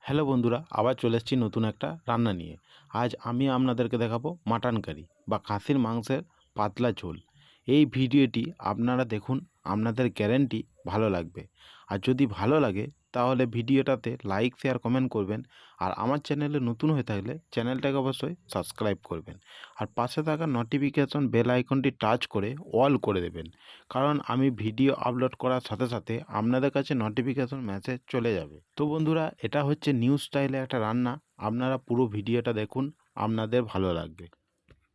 Hello বন্ধুরা, আবার চলে এসেছি নতুন একটা রান্না নিয়ে। আজ আমি আপনাদেরকে দেখাবো মাটন কারি বা খাসির মাংসের পাতলা ঝোল। এই ভিডিওটি আপনারা দেখুন, আপনাদের গ্যারেন্টি ভালো লাগবে। আর যদি ভালো লাগে তাহলে ভিডিওটাতে লাইক শেয়ার কমেন্ট করবেন। আর আমার চ্যানেলে নতুন হয়ে থাকলে চ্যানেলটাকে অবশ্যই সাবস্ক্রাইব করবেন। আর পাশে থাকা নোটিফিকেশন বেল আইকনটি টাচ করে অল করে দেবেন, কারণ আমি ভিডিও আপলোড করার সাথে সাথে আপনাদের কাছে নোটিফিকেশন মেসেজ চলে যাবে। তো বন্ধুরা, এটা হচ্ছে নিউ স্টাইলে একটা রান্না। আপনারা পুরো ভিডিওটা দেখুন, আপনাদের ভালো লাগবে।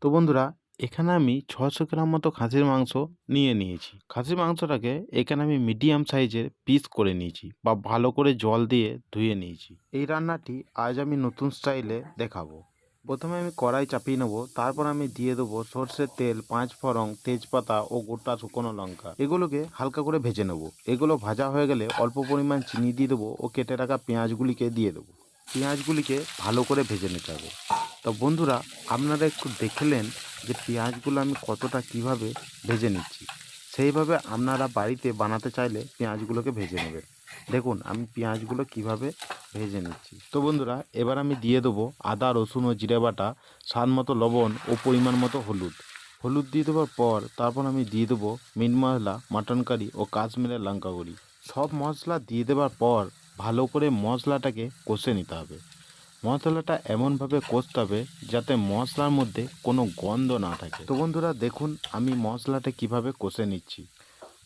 তো বন্ধুরা, এখানে আমি 600 গ্রাম মতো খাসির মাংস নিয়েছি। খাসির মাংসটাকে এখানে আমি মিডিয়াম সাইজের পিস করে নিয়েছি বা ভালো করে জল দিয়ে ধুয়ে নিয়েছি। এই রান্নাটি আজ আমি নতুন স্টাইলে দেখাবো। প্রথমে আমি কড়াই চাপিয়ে নেবো, তারপর আমি দিয়ে দেবো সর্ষের তেল, 5 ফোড়ন, তেজপাতা ও গোটা শুকনো লঙ্কা। এগুলোকে হালকা করে ভেজে নেবো। এগুলো ভাজা হয়ে গেলে অল্প পরিমাণ চিনি দিয়ে দেবো ও কেটে রাখা পেঁয়াজগুলিকে দিয়ে দেবো। পেঁয়াজগুলিকে ভালো করে ভেজে নিতে হবে। তো বন্ধুরা, আপনারা একটু দেখলেন যে পেঁয়াজগুলো আমি কতটা কিভাবে ভেজে নিচ্ছি। সেইভাবে আপনারা বাড়িতে বানাতে চাইলে পেঁয়াজগুলোকে ভেজে নেবেন। দেখুন আমি পেঁয়াজগুলো কিভাবে ভেজে নিচ্ছি। তো বন্ধুরা, এবার আমি দিয়ে দেবো আদা, রসুন ও জিরে বাটা, স্বাদ মতো লবণ ও পরিমাণ মতো হলুদ দিয়ে দেওয়ার পর তারপর আমি দিয়ে দেবো মিট মশলা, মাটন কারি ও কাশ্মীরের লঙ্কা গুঁড়ি। সব মশলা দিয়ে দেওয়ার পর ভালো করে মশলাটাকে কষে নিতে হবে। মশলাটা এমনভাবে কষতে হবে যাতে মশলার মধ্যে কোনো গন্ধ না থাকে। তো বন্ধুরা দেখুন আমি মশলাটা কিভাবে কষে নিচ্ছি।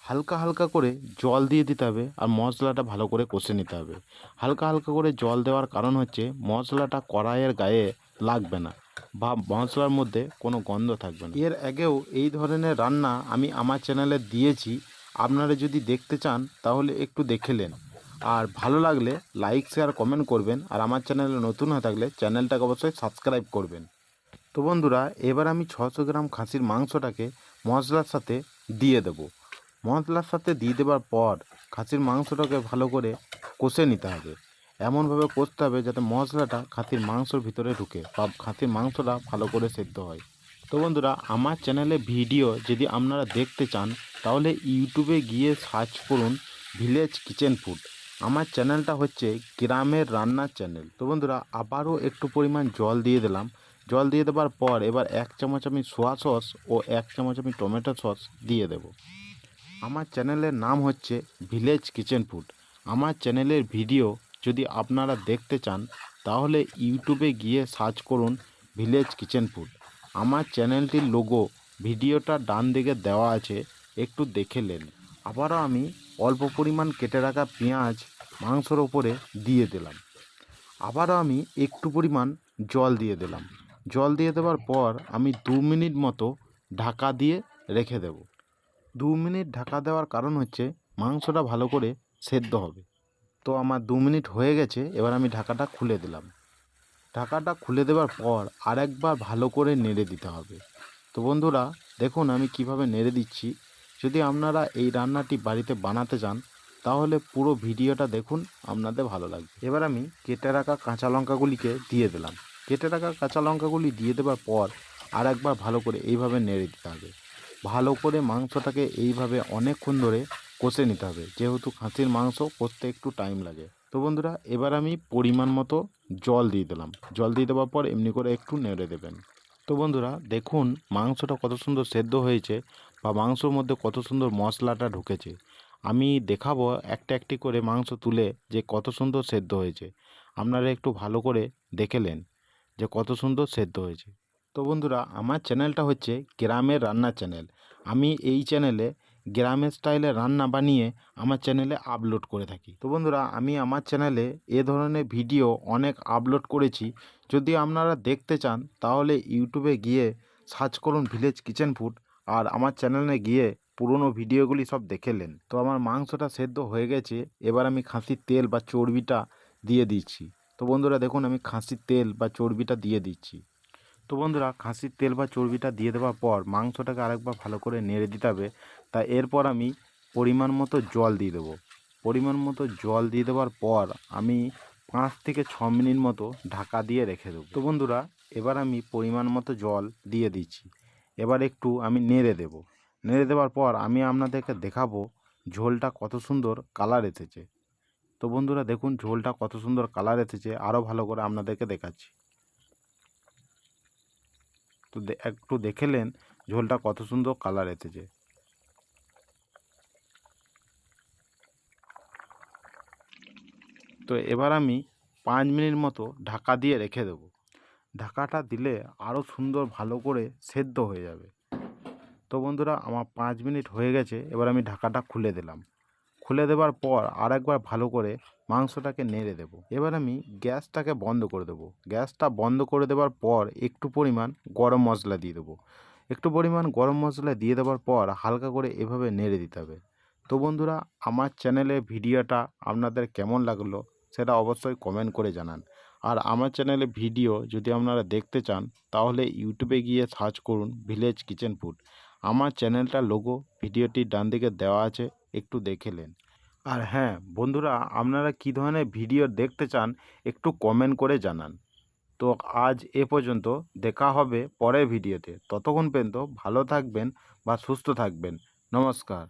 হালকা হালকা করে জল দিয়ে দিতে হবে আর মশলাটা ভালো করে কষে নিতে হবে। হালকা হালকা করে জল দেওয়ার কারণ হচ্ছে মশলাটা কড়াইয়ের গায়ে লাগবে না বা মশলার মধ্যে কোনো গন্ধ থাকবে না। এর আগেও এই ধরনের রান্না আমি আমার চ্যানেলে দিয়েছি। আপনারা যদি দেখতে চান তাহলে একটু দেখে নেন। আর ভালো লাগলে লাইক শেয়ার কমেন্ট করবেন। আর আমার চ্যানেলে নতুন হয়ে থাকলে চ্যানেলটাকে অবশ্যই সাবস্ক্রাইব করবেন। তো বন্ধুরা, এবার আমি 600 গ্রাম খাসির মাংসটাকে মশলার সাথে দিয়ে দেবো। মশলার সাথে দিয়ে দেওয়ার পর খাসির মাংসটাকে ভালো করে কষে নিতে হবে। এমনভাবে কষতে হবে যাতে মশলাটা খাসির মাংসর ভিতরে ঢুকে বা খাসির মাংসটা ভালো করে সেদ্ধ হয়। তো বন্ধুরা, আমার চ্যানেলে ভিডিও যদি আপনারা দেখতে চান তাহলে ইউটিউবে গিয়ে সার্চ করুন ভিলেজ কিচেন ফুড। আমার চ্যানেলটা হচ্ছে গ্রামের রান্নার চ্যানেল। তো বন্ধুরা, আবারও একটু পরিমাণ জল দিয়ে দিলাম। জল দিয়ে দেওয়ার পর এবার 1 চামচ আমি সোয়া সস ও 1 চামচ আমি টমেটো সস দিয়ে দেবো। আমার চ্যানেলের নাম হচ্ছে ভিলেজ কিচেন ফুড। আমার চ্যানেলের ভিডিও যদি আপনারা দেখতে চান তাহলে ইউটিউবে গিয়ে সার্চ করুন ভিলেজ কিচেন ফুড। আমার চ্যানেলটির লোগো ভিডিওটা ডান দিকে দেওয়া আছে, একটু দেখে নেন। আবারও আমি অল্প পরিমাণ কেটে রাখা পেঁয়াজ মাংসর ওপরে দিয়ে দিলাম। আবারও আমি একটু পরিমাণ জল দিয়ে দিলাম। জল দিয়ে দেওয়ার পর আমি 2 মিনিট মতো ঢাকা দিয়ে রেখে দেব। 2 মিনিট ঢাকা দেওয়ার কারণ হচ্ছে মাংসটা ভালো করে সেদ্ধ হবে। তো আমার 2 মিনিট হয়ে গেছে, এবার আমি ঢাকাটা খুলে দিলাম। ঢাকাটা খুলে দেওয়ার পর আরেকবার ভালো করে নেড়ে দিতে হবে। তো বন্ধুরা দেখুন আমি কিভাবে নেড়ে দিচ্ছি। যদি আপনারা এই রান্নাটি বাড়িতে বানাতে চান তাহলে পুরো ভিডিওটা দেখুন, আপনাদের ভালো লাগবে। এবার আমি কেটে রাখা কাঁচা লঙ্কাগুলিকে দিয়ে দিলাম। কেটে রাখা কাঁচা লঙ্কাগুলি দিয়ে দেওয়ার পর আরেকবার ভালো করে এইভাবে নেড়ে দিতে হবে। ভালো করে মাংসটাকে এইভাবে অনেকক্ষণ ধরে কষে নিতে হবে, যেহেতু খাসির মাংস কষতে একটু টাইম লাগে। তো বন্ধুরা, এবার আমি পরিমাণ মতো জল দিয়ে দিলাম। জল দিয়ে দেওয়ার পর এমনি করে একটু নেড়ে দেবেন। তো বন্ধুরা দেখুন মাংসটা কত সুন্দর সেদ্ধ হয়েছে বা মাংসর মধ্যে কত সুন্দর মশলাটা ঢুকেছে। আমি দেখাবো একটা একটি করে মাংস তুলে যে কত সুন্দর সেদ্ধ হয়েছে। আপনারা একটু ভালো করে দেখে নেন যে কত সুন্দর সেদ্ধ হয়েছে। তো বন্ধুরা, আমার চ্যানেলটা হচ্ছে গ্রামের রান্নার চ্যানেল। আমি এই চ্যানেলে গ্রামের স্টাইলে রান্না বানিয়ে আমার চ্যানেলে আপলোড করে থাকি। তো বন্ধুরা, আমি আমার চ্যানেলে এ ধরনের ভিডিও অনেক আপলোড করেছি। যদি আপনারা দেখতে চান তাহলে ইউটিউবে গিয়ে সার্চ করুন ভিলেজ কিচেন ফুড আর আমার চ্যানেলে গিয়ে পুরনো ভিডিওগুলি সব দেখে নেন। তো আমার মাংসটা সেদ্ধ হয়ে গেছে, এবার আমি খাসির তেল বা চর্বিটা দিয়ে দিচ্ছি। তো বন্ধুরা দেখুন আমি খাসির তেল বা চর্বিটা দিয়ে দিচ্ছি। তো বন্ধুরা, খাসির তেল বা চর্বিটা দিয়ে দেওয়ার পর মাংসটাকে আরেকবার ভালো করে নেড়ে দিতে হবে। তা এরপর আমি পরিমাণ মতো জল দিয়ে দেবো। পরিমাণ মতো জল দিয়ে দেওয়ার পর আমি 5 থেকে 6 মিনিট মতো ঢাকা দিয়ে রেখে দেবো। তো বন্ধুরা, এবার আমি পরিমাণ মতো জল দিয়ে দিচ্ছি। এবার একটু আমি নেড়ে দেব। নেড়ে দেওয়ার পর আমি আপনাদেরকে দেখাবো ঝোলটা কত সুন্দর কালার এসেছে। তো বন্ধুরা দেখুন ঝোলটা কত সুন্দর কালার এসেছে, আরও ভালো করে আপনাদেরকে দেখাচ্ছি। তো একটু দেখেলেন ঝোলটা কত সুন্দর কালার এসেছে। তো এবার আমি 5 মিনিট মতো ঢাকা দিয়ে রেখে দেব। ঢাকাটা দিলে আরও সুন্দর ভালো করে সেদ্ধ হয়ে যাবে। তো বন্ধুরা আমার 5 মিনিট হয়ে গেছে, এবার আমি ঢাকাটা খুলে দিলাম। খুলে দেওয়ার পর আর একবার ভালো করে মাংসটাকে নেড়ে দেব। এবার আমি গ্যাসটাকে বন্ধ করে দেবো। গ্যাসটা বন্ধ করে দেওয়ার পর একটু পরিমাণ গরম মশলা দিয়ে দেবো। একটু পরিমাণ গরম মশলা দিয়ে দেওয়ার পর হালকা করে এভাবে নেড়ে দিতে হবে। তো বন্ধুরা আমার চ্যানেলে ভিডিওটা আপনাদের কেমন লাগলো সেটা অবশ্যই কমেন্ট করে জানান। আর আমার চ্যানেলে ভিডিও যদি আপনারা দেখতে চান তাহলে ইউটিউবে গিয়ে সার্চ করুন ভিলেজ কিচেন ফুড। আমার চ্যানেলটার লোগো ভিডিওটির ডান দিকে দেওয়া আছে, একটু দেখে নেন। আর হ্যাঁ বন্ধুরা, আপনারা কী ধরনের ভিডিও দেখতে চান একটু কমেন্ট করে জানান। তো আজ এ পর্যন্ত, দেখা হবে পরের ভিডিওতে। ততক্ষণ পর্যন্ত ভালো থাকবেন বা সুস্থ থাকবেন। নমস্কার।